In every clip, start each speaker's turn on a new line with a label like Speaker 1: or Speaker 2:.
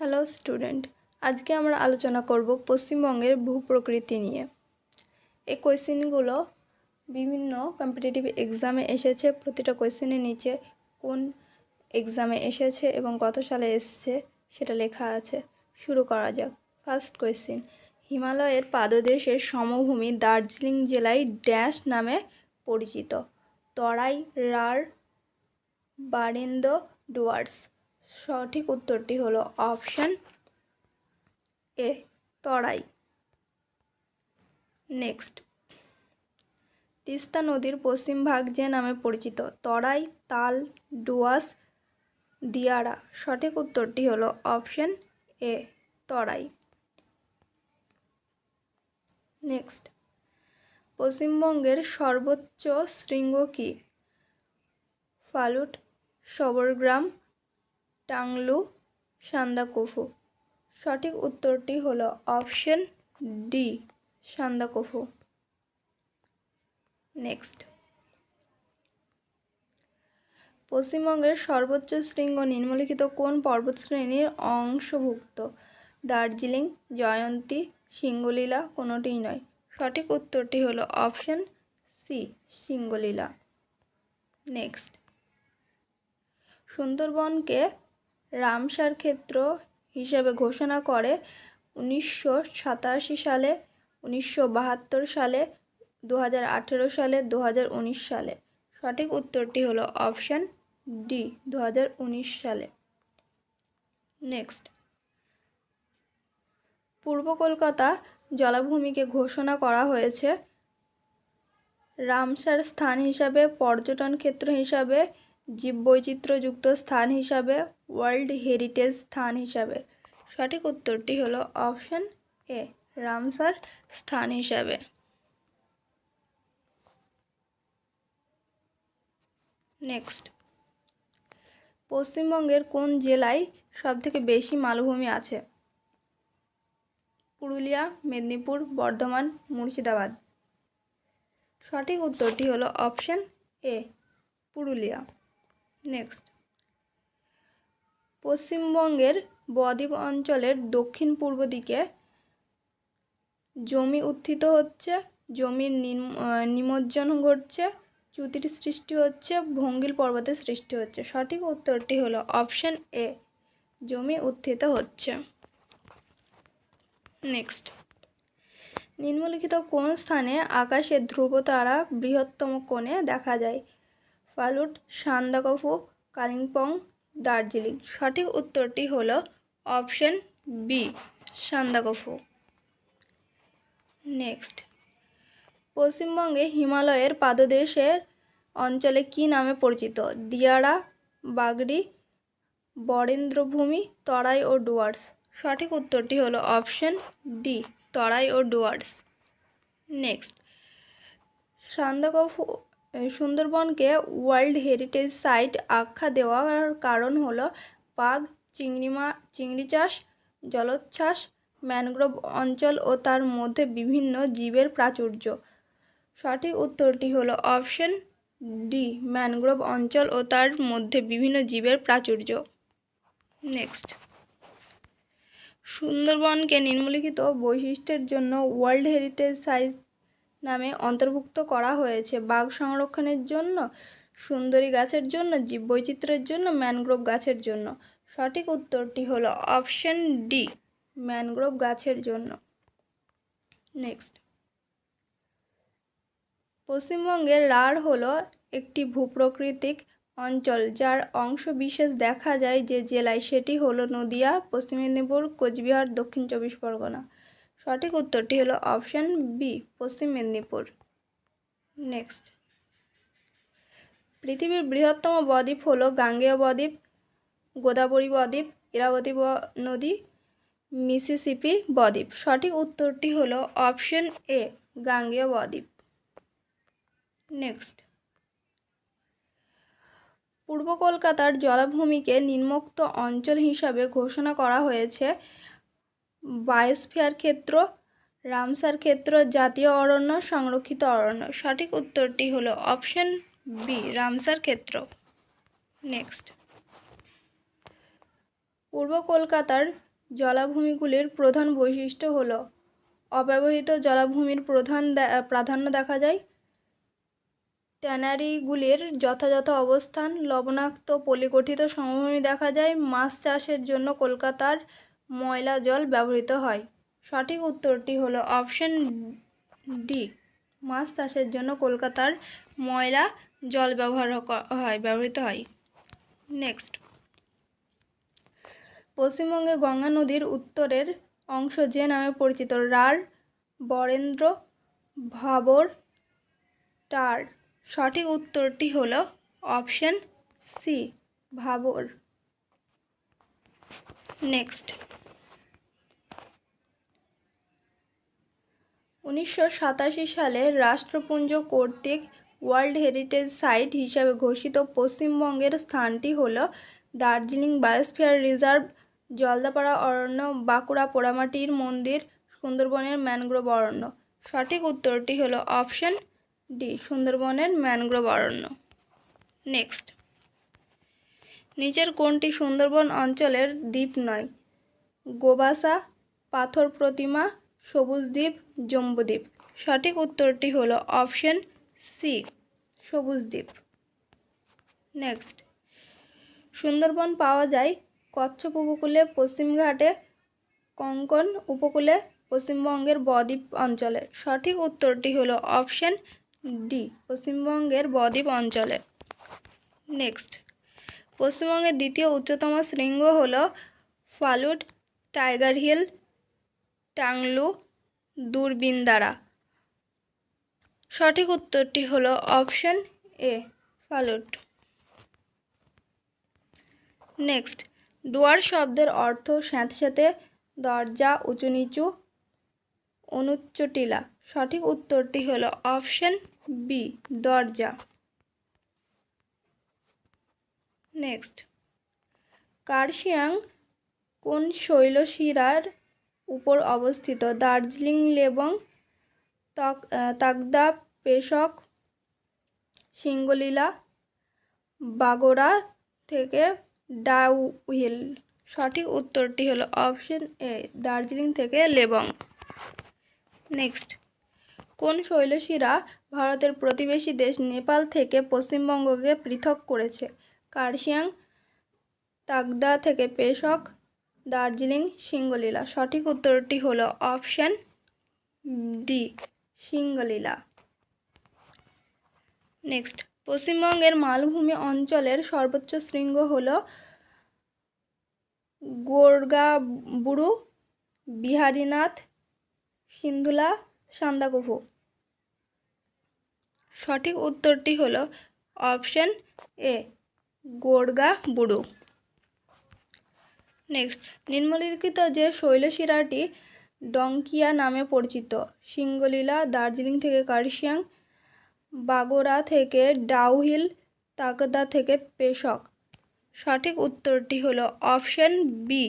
Speaker 1: Hello student, আজকে আমরা আলোচনা করব পশ্চিমবঙ্গের ভূপ্রকৃতি নিয়ে। এই কোয়েশ্চেনগুলো বিভিন্ন কম্পিটিটিভ এক্সামে এসেছে। প্রতিটা কোয়েশ্চেনের নিচে কোন এক্সামে এসেছে এবং কত সালে এসেছে সেটা লেখা আছে। শুরু করা যাক। ফার্স্ট কোয়েশ্চেন, হিমালয়ের পাদদেশের সমভূমি দার্জিলিং জেলায় ড্যাশ নামে পরিচিত? তরাই, রাঢ়, বারেন্দ্র, ডুয়ার্স। সঠিক উত্তরটি হলো অপশন এ, তরাই। নেক্সট, তিস্তা নদীর পশ্চিম ভাগ যে নামে পরিচিত? তরাই, তাল, ডুয়ার্স, দিয়ারা। সঠিক উত্তরটি হলো অপশন এ, তরাই। নেক্সট, পশ্চিমবঙ্গের সর্বোচ্চ শৃঙ্গ কি? ফালুট, সবরগ্রাম, টাংলু, সান্দাকফু। সঠিক উত্তরটি হলো অপশন ডি, সান্দাকফু। নেক্সট, পশ্চিমবঙ্গের সর্বোচ্চ শৃঙ্গ নিম্নলিখিত কোন পর্বতশ্রেণীর অংশভুক্ত? দার্জিলিং, জয়ন্তী, সিঙ্গলীলা, কোনোটিই নয়। সঠিক উত্তরটি হলো অপশন সি, সিঙ্গলীলা। নেক্সট, সুন্দরবনকে রামসার ক্ষেত্র হিসেবে ঘোষণা করে 1987 সালে, 1972 সালে, 2018 সালে, 2019 সালে। সঠিক উত্তরটি হলো অপশন ডি, 2019 সালে। নেক্সট, পূর্ব কলকাতা জলাভূমিকে ঘোষণা করা হয়েছে রামসার স্থান হিসাবে, পর্যটন ক্ষেত্র হিসাবে, জীববৈচিত্র্যযুক্ত স্থান হিসাবে, ওয়ার্ল্ড হেরিটেজ স্থান হিসাবে। সঠিক উত্তরটি হলো অপশন এ, রামসার স্থান হিসাবে। নেক্সট, পশ্চিমবঙ্গের কোন জেলায় সবথেকে বেশি মালভূমি আছে? পুরুলিয়া, মেদিনীপুর, বর্ধমান, মুর্শিদাবাদ। সঠিক উত্তরটি হলো অপশন এ, পুরুলিয়া। নেক্সট, পশ্চিমবঙ্গের বদ্বীপ অঞ্চলের দক্ষিণ পূর্ব দিকে জমি উত্থিত হচ্ছে, জমির নিমজ্জন ঘটছে, চ্যুতির সৃষ্টি হচ্ছে, ভঙ্গিল পর্বতের সৃষ্টি হচ্ছে। সঠিক উত্তরটি হলো অপশন এ, জমি উত্থিত হচ্ছে। নেক্সট, নিম্নলিখিত কোন স্থানে আকাশে ধ্রুবতারা বৃহত্তম কোণে দেখা যায়? ফালুট, সান্দাকফু, কালিম্পং, দার্জিলিং। সঠিক উত্তরটি হলো অপশন বি, সান্দাকফু। নেক্সট, পশ্চিমবঙ্গে হিমালয়ের পাদদেশের অঞ্চলে কি নামে পরিচিত? দিয়ারা, বাগড়ি, বরেন্দ্রভূমি, তরাই ও ডুয়ার্স। সঠিক উত্তরটি হলো অপশন ডি, তরাই ও ডুয়ার্স। নেক্সট, সান্দাকফু সুন্দরবনকে ওয়ার্ল্ড হেরিটেজ সাইট আখ্যা দেওয়ার কারণ হলো বাঘ, চিংড়ি চাষ, জলোচ্ছ্বাস, ম্যানগ্রোভ অঞ্চল ও তার মধ্যে বিভিন্ন জীবের প্রাচুর্য। সঠিক উত্তরটি হলো অপশন ডি, ম্যানগ্রোভ অঞ্চল ও তার মধ্যে বিভিন্ন জীবের প্রাচুর্য। নেক্সট, সুন্দরবনকে নিম্নলিখিত বৈশিষ্ট্যের জন্য ওয়ার্ল্ড হেরিটেজ সাইট নামে অন্তর্ভুক্ত করা হয়েছে? বাঘ সংরক্ষণের জন্য, সুন্দরী গাছের জন্য, জীববৈচিত্র্যের জন্য, ম্যানগ্রোভ গাছের জন্য। সঠিক উত্তরটি হলো অপশন ডি, ম্যানগ্রোভ গাছের জন্য। নেক্সট, পশ্চিমবঙ্গের রাঢ় হলো একটি ভূপ্রাকৃতিক অঞ্চল যার অংশ বিশেষ দেখা যায় যে জেলায়, সেটি হলো নদিয়া, পশ্চিম মেদিনীপুর, কোচবিহার, দক্ষিণ 24 পরগনা। সঠিক উত্তরটি হলো অপশন বি, পশ্চিম মেদিনীপুর। নেক্সট, পৃথিবীর বৃহত্তম বদ্বীপ হলো গাঙ্গেয় বদ্বীপ, গোদাবরী বদ্বীপ, ইরাবতী নদী, মিসিসিপি বদ্বীপ। সঠিক উত্তরটি হলো অপশন এ, গাঙ্গেয় বদ্বীপ। নেক্সট, পূর্ব কলকাতার জলাভূমিকে নিম্নোক্ত অঞ্চল হিসাবে ঘোষণা করা হয়েছে? বায়োস্ফিয়ার ক্ষেত্র, রামসার ক্ষেত্র, জাতীয় অরণ্য, সংরক্ষিত অরণ্য। সঠিক উত্তরটি হলো অপশন বি, রামসার ক্ষেত্র। নেক্সট, পূর্ব কলকাতার জলাভূমিগুলির প্রধান বৈশিষ্ট্য হলো অব্যবহৃত জলাভূমির প্রাধান্য দেখা যায়, ট্যানারিগুলির যথাযথ অবস্থান, লবণাক্ত পলিগঠিত সমভূমি দেখা যায়, মাছ চাষের জন্য কলকাতার ময়লা জল ব্যবহৃত হয়। সঠিক উত্তরটি হলো অপশন ডি, মাছ চাষের জন্য কলকাতার ময়লা জল ব্যবহৃত হয়। নেক্সট, পশ্চিমবঙ্গে গঙ্গা নদীর উত্তরের অংশ যে নামে পরিচিত, রাঢ়, বরেন্দ্র, ভাবর, টার। সঠিক উত্তরটি হলো অপশন সি, ভাবর। নেক্সট, 1987 সালে রাষ্ট্রপুঞ্জ কর্তৃক ওয়ার্ল্ড হেরিটেজ সাইট হিসাবে ঘোষিত পশ্চিমবঙ্গের স্থানটি হল দার্জিলিং বায়োস্ফিয়ার রিজার্ভ, জলদাপাড়া অরণ্য, বাঁকুড়া পোড়ামাটির মন্দির, সুন্দরবনের ম্যানগ্রোভ অরণ্য। সঠিক উত্তরটি হলো অপশন ডি, সুন্দরবনের ম্যানগ্রোভ অরণ্য। নেক্সট, নিচের কোনটি সুন্দরবন অঞ্চলের দ্বীপ নয়? গোবাসা, পাথর প্রতিমা, সবুজ দ্বীপ, জম্বুদ্বীপ। সঠিক উত্তরটি হলো অপশন সি, সবুজ দ্বীপ। নেক্সট, সুন্দরবন পাওয়া যায় কচ্ছপ উপকূলে, পশ্চিমঘাটে, কোঙ্কণ উপকূলে, পশ্চিমবঙ্গের বদ্বীপ অঞ্চলে। সঠিক উত্তরটি হলো অপশন ডি, পশ্চিমবঙ্গের বদ্বীপ অঞ্চলে। নেক্সট, পশ্চিমবঙ্গের দ্বিতীয় উচ্চতম শৃঙ্গ হল ফালুট, টাইগার হিল, টাংলু, দূরবিনদারা। সঠিক উত্তরটি হলো অপশন এ, ফালুট। নেক্সট, ডুয়ার শব্দের অর্থ স্যাঁতস্যাঁতে, দরজা, উঁচু নিচু, অনুচ্চ টিলা। সঠিক উত্তরটি হলো অপশন বি, দরজা। নেক্সট, কার্শিয়াং কোন শৈলশিরার উপর অবস্থিত? দার্জিলিং লেবং, তাগদা, পেশক, সিঙ্গলীলা, বাগোড়া থেকে ডাউহিল। সঠিক উত্তরটি হলো অপশন এ, দার্জিলিং থেকে লেবং। নেক্সট, কোন শৈলশিরা ভারতের প্রতিবেশী দেশ নেপাল থেকে পশ্চিমবঙ্গকে পৃথক করেছে? কার্শিয়াং, তাগদা থেকে পেশক, দার্জিলিং, সিঙ্গলীলা। সঠিক উত্তরটি হলো অপশন ডি, সিঙ্গলীলা। নেক্সট, পশ্চিমবঙ্গের মালভূমি অঞ্চলের সর্বোচ্চ শৃঙ্গ হল গোর্গাবুরু, বিহারীনাথ, সিন্ধুলা, সান্দাকফু। সঠিক উত্তরটি হলো অপশন এ, গোর্গাবুরু। নেক্সট, নিম্নলিখিত যে শৈলশিরাটি ডংকিয়া নামে পরিচিত? সিঙ্গলীলা, দার্জিলিং থেকে কার্শিয়াং, বাগোড়া থেকে ডাউহিল, তাগদা থেকে পেশক। সঠিক উত্তরটি হলো অপশন বি,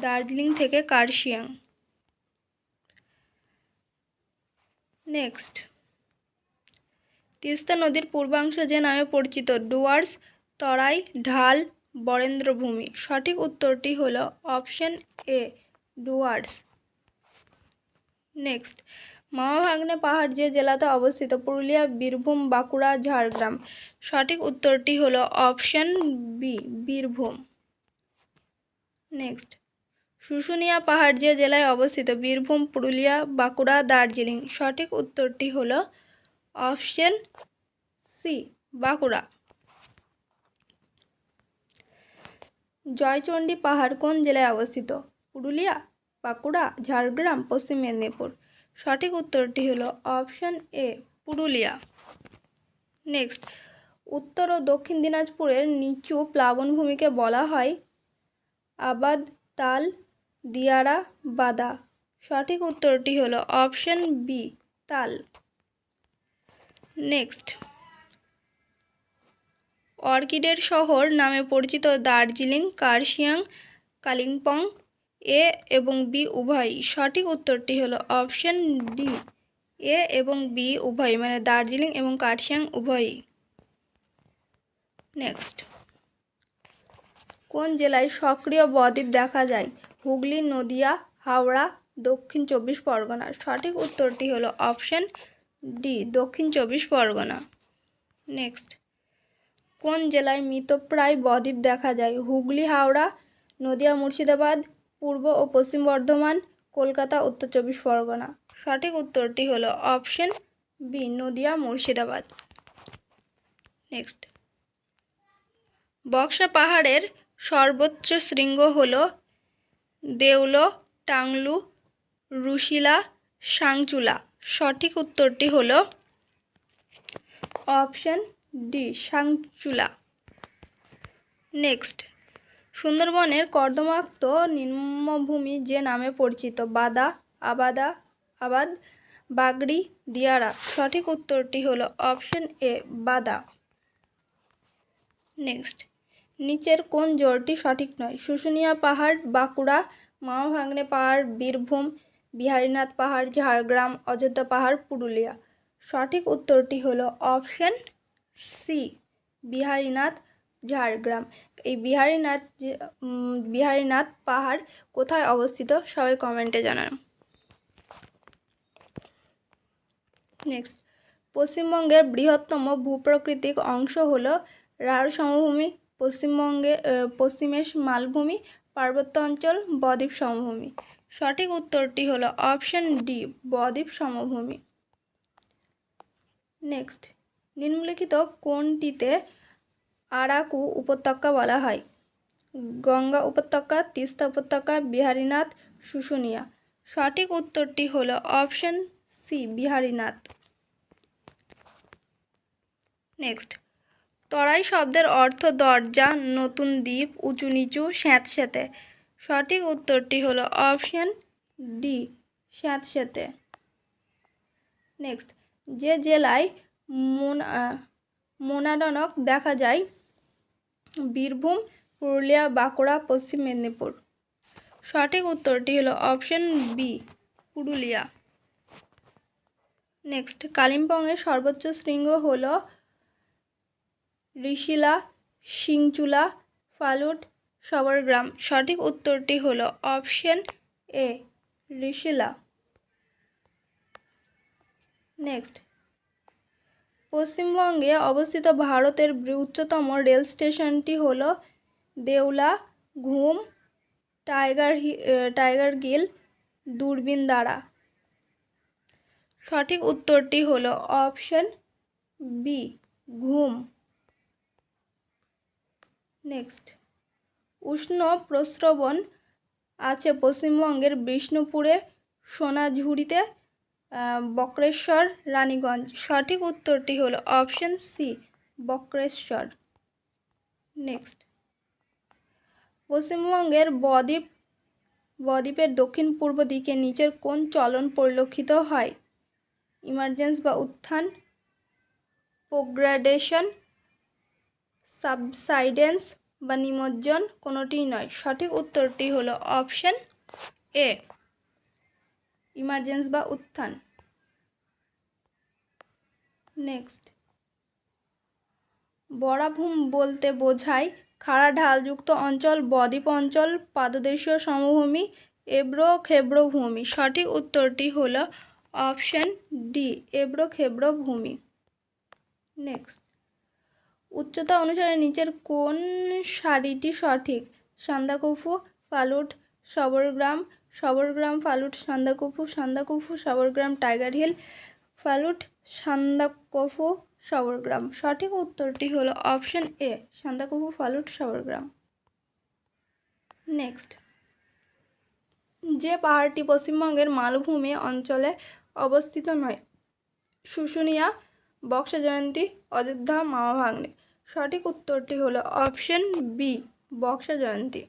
Speaker 1: দার্জিলিং থেকে কার্শিয়াং। নেক্সট, তিস্তা নদীর পূর্বাংশ যে নামে পরিচিত? ডুয়ার্স, তরাই, ঢাল, বরেন্দ্রভূমি। সঠিক উত্তরটি হলো অপশন এ, ডুয়ার্স। নেক্সট, মামাভাগ্নে পাহাড় যে জেলাতে অবস্থিত? পুরুলিয়া, বীরভূম, বাঁকুড়া, ঝাড়গ্রাম। সঠিক উত্তরটি হলো option B, Birbhum. Next, Shushunia পাহাড় যে জেলায় অবস্থিত? বীরভূম, পুরুলিয়া, বাঁকুড়া, দার্জিলিং। সঠিক উত্তরটি হলো অপশন সি, বাঁকুড়া। জয়চণ্ডী পাহাড় কোন জেলায় অবস্থিত? পুরুলিয়া, বাঁকুড়া, ঝাড়গ্রাম, পশ্চিম মেদিনীপুর। সঠিক উত্তরটি হলো অপশন এ, পুরুলিয়া। নেক্সট, উত্তর ও দক্ষিণ দিনাজপুরের নিচু প্লাবনভূমিকে বলা হয় আবাদ, তাল, দিয়ারা, বাদা। সঠিক উত্তরটি হলো অপশন বি, তাল। নেক্সট, অর্কিডের শহর নামে পরিচিত দার্জিলিং, কার্শিয়াং, কালিম্পং, এ এবং বি উভয়ই। সঠিক উত্তরটি হলো অপশন ডি, এ এবং বি উভয়ই, মানে দার্জিলিং এবং কার্শিয়াং উভয়ই। নেক্সট, কোন জেলায় সক্রিয় বদ্বীপ দেখা যায়? হুগলি, নদিয়া, হাওড়া, দক্ষিণ 24 পরগনা। সঠিক উত্তরটি হলো অপশন ডি, দক্ষিণ 24 পরগনা। নেক্সট, কোন জেলায় মৃতপ্রায় বদ্বীপ দেখা যায়? হুগলি, হাওড়া, নদিয়া, মুর্শিদাবাদ, পূর্ব ও পশ্চিম বর্ধমান, কলকাতা, উত্তর 24 পরগনা। সঠিক উত্তরটি হলো option B, Nadia, Murshidabad. Next, Buxa পাহাড়ের সর্বোচ্চ শৃঙ্গ হল দেউলো, টাংলু, রুশিলা, সাংচুলা। সঠিক উত্তরটি হল অপশন ডি, সাংচুলা। নেক্সট, সুন্দরবনের কর্দমাক্ত নিম্নভূমি যে নামে পরিচিত? বাদা, আবাদ, বাগড়ি, দিয়ারা। সঠিক উত্তরটি হলো অপশন এ, বাদা। নেক্সট, নিচের কোন জোড়টি সঠিক নয়? শুশুনিয়া পাহাড়, বাঁকুড়া, মামাভাগ্নে পাহাড়, বীরভূম, বিহারীনাথ পাহাড়, ঝাড়গ্রাম, অযোধ্যা পাহাড়, পুরুলিয়া। সঠিক উত্তরটি হলো অপশন সি, বিহারীনাথ, ঝাড়গ্রাম। এই বিহারীনাথ পাহাড় কোথায় অবস্থিত? সবাই কমেন্টে জানান। নেক্সট, পশ্চিমবঙ্গের বৃহত্তম ভূপ্রাকৃতিক অংশ হলো রাঢ় সমভূমি, পশ্চিমের মালভূমি, পার্বত্য অঞ্চল, বদ্বীপ সমভূমি। সঠিক উত্তরটি হলো অপশন ডি, বদ্বীপ সমভূমি। নেক্সট, নিম্নলিখিত কোনটিতে আরাকু উপত্যকা বলা হয়? গঙ্গা উপত্যকা, তিস্তা উপত্যকা, বিহারীনাথ, শুশুনিয়া। সঠিক উত্তরটি হলো অপশন সি, বিহারীনাথ। নেক্সট, তরাই শব্দের অর্থ দরজা, নতুন দ্বীপ, উঁচু নিচু, স্যাঁতস্যাঁতে। সঠিক উত্তরটি হলো অপশন ডি, স্যাঁতস্যাঁতে। নেক্সট, যে জেলায় মোনাডনক দেখা যায়? বীরভূম, পুরুলিয়া, বাঁকুড়া, পশ্চিম মেদিনীপুর। সঠিক উত্তরটি হলো অপশন বি, পুরুলিয়া। নেক্সট, কালিম্পংয়ের সর্বোচ্চ শৃঙ্গ হলো ঋষিলা, সিংচুলা, ফালুট, সবরগ্রাম। সঠিক উত্তরটি হলো অপশন এ, ঋষিলা। নেক্সট, পশ্চিমবঙ্গে অবস্থিত ভারতের উচ্চতম রেল স্টেশনটি হলো দেউলা, ঘুম, টাইগার হিল, দূরবীন দ্বারা। সঠিক উত্তরটি হলো অপশন বি, ঘুম। নেক্সট, উষ্ণ প্রস্রবণ আছে পশ্চিমবঙ্গের বিষ্ণুপুরে, সোনাঝুরিতে, বক্রেশ্বর, রানীগঞ্জ। সঠিক উত্তরটি হলো অপশন সি, বক্রেশ্বর। নেক্সট, পশ্চিমবঙ্গের বদ্বীপের দক্ষিণ পূর্ব দিকে নিচের কোন চলন পরিলক্ষিত হয়? ইমার্জেন্স বা উত্থান, প্রোগ্রেডেশন, সাবসাইডেন্স বা নিমজ্জন, কোনোটিই নয়। সঠিক উত্তরটি হলো অপশন এ, ইমার্জেন্স বা উত্থান। নেক্সট, বরাভূম বলতে বোঝায় খাড়া ঢালযুক্ত অঞ্চল, বদ্বীপ অঞ্চল, পাদদেশীয় সমভূমি, এবড়ো খেবড়ো ভূমি। সঠিক উত্তরটি হলো অপশন ডি, এবড়ো খেবড়ো ভূমি। নেক্সট, উচ্চতা অনুসারে নিচের কোন সারিটি সঠিক? Sandakphu, Phalut, Sabargram, Phalut, Sandakphu, Sabargram, Tiger Hill, Phalut, Sandakphu, Sabargram. সঠিক উত্তরটি হলো option A, Sandakphu, Phalut, Sabargram. Next, যে পাহাড়টি পশ্চিমবঙ্গের মালভূমি অঞ্চলে অবস্থিত নয়? শুশুনিয়া, বক্সা জয়ন্তী, অযোধ্যা, মামাভাগ্নে। সঠিক উত্তরটি হলো অপশন বি, বক্সা জয়ন্তী।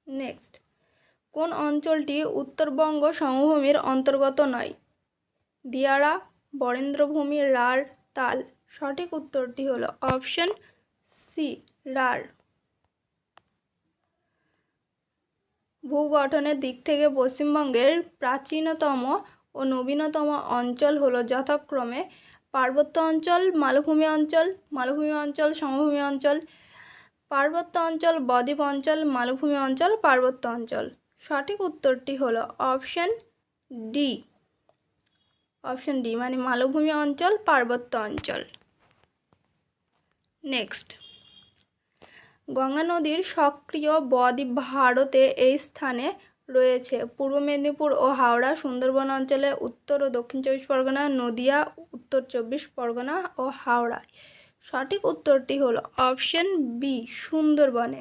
Speaker 1: নেক্সট, কোন অঞ্চলটি উত্তরবঙ্গ সমভূমির অন্তর্গত নয়? দিয়ারা, বরেন্দ্রভূমি, রাঢ়, তাল। সঠিক উত্তরটি হলো অপশন সি, রাঢ়। ভূগঠনের দিক থেকে পশ্চিমবঙ্গের প্রাচীনতম ও নবীনতম অঞ্চল হলো যথাক্রমে পার্বত্য অঞ্চল, মালভূমি অঞ্চল, সমভূমি অঞ্চল, পার্বত্য অঞ্চল, বদ্বীপ অঞ্চল, মালভূমি অঞ্চল, পার্বত্য অঞ্চল। সঠিক উত্তরটি হলো অপশন ডি। অপশন ডি মানে মালভূমি অঞ্চল, পার্বত্য অঞ্চল। নেক্সট, গঙ্গা নদীর সক্রিয় বদ্বীপ ভারতে এই স্থানে রয়েছে: পূর্ব মেদিনীপুর ও হাওড়া, সুন্দরবন অঞ্চলে, উত্তর ও দক্ষিণ 24 পরগনা, নদিয়া, উত্তর 24 পরগনা ও হাওড়ায়। সঠিক উত্তরটি হলো অপশন বি, সুন্দরবনে।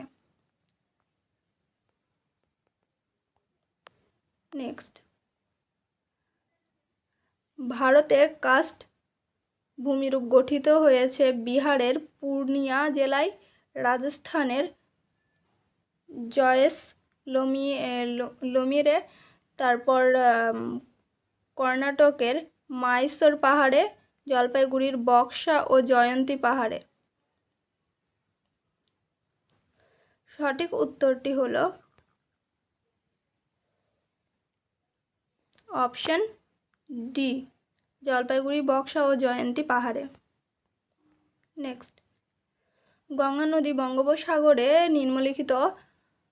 Speaker 1: নেক্সট, ভারতে কাস্ট ভূমিরূপ গঠিত হয়েছে বিহারের পূর্ণিয়া জেলায়, রাজস্থানের জয়সলমীরে, তারপর কর্ণাটকের মাইসোর পাহাড়ে, জলপাইগুড়ির বক্সা ও জয়ন্তী পাহাড়ে। সঠিক উত্তরটি হলো অপশন ডি, জলপাইগুড়ি, বক্সা ও জয়ন্তী পাহাড়ে। নেক্সট, গঙ্গা নদী বঙ্গোপসাগরে নিম্নলিখিত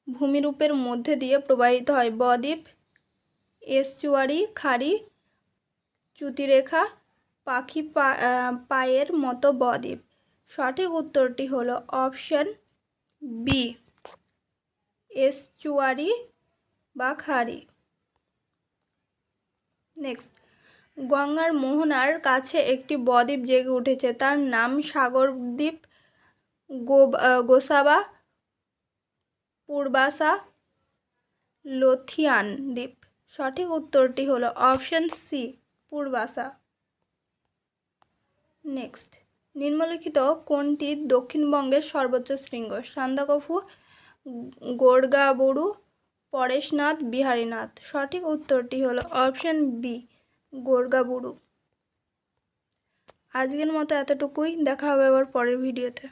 Speaker 1: ভূমিরূপের মধ্যে দিয়ে প্রবাহিত হয়: বদ্বীপ, এস্চুয়ারি, খাড়ি, চ্যুতিরেখা, পাখি পায়ের মতো বদ্বীপ। সঠিক উত্তরটি হলো অপশন বি, এস্চুয়ারি বা খাড়ি। নেক্সট, গঙ্গার মোহনার কাছে একটি বদ্বীপ জেগে উঠেছে, তার নাম সাগরদ্বীপ, গোসাবা, পূর্বাসা, লোথিয়ান দ্বীপ। সঠিক উত্তরটি হলো অপশন সি, পূর্বাসা। নেক্সট, নিম্নলিখিত কোনটি দক্ষিণবঙ্গের সর্বোচ্চ শৃঙ্গ: সান্দাকফু, গোর্গাবুরু, পরেশনাথ, বিহারীনাথ। সঠিক উত্তরটি হলো অপশন বি, গোর্গাবুরু। আজকের মতো এতটুকুই, দেখা হবে আবার পরের ভিডিওতে।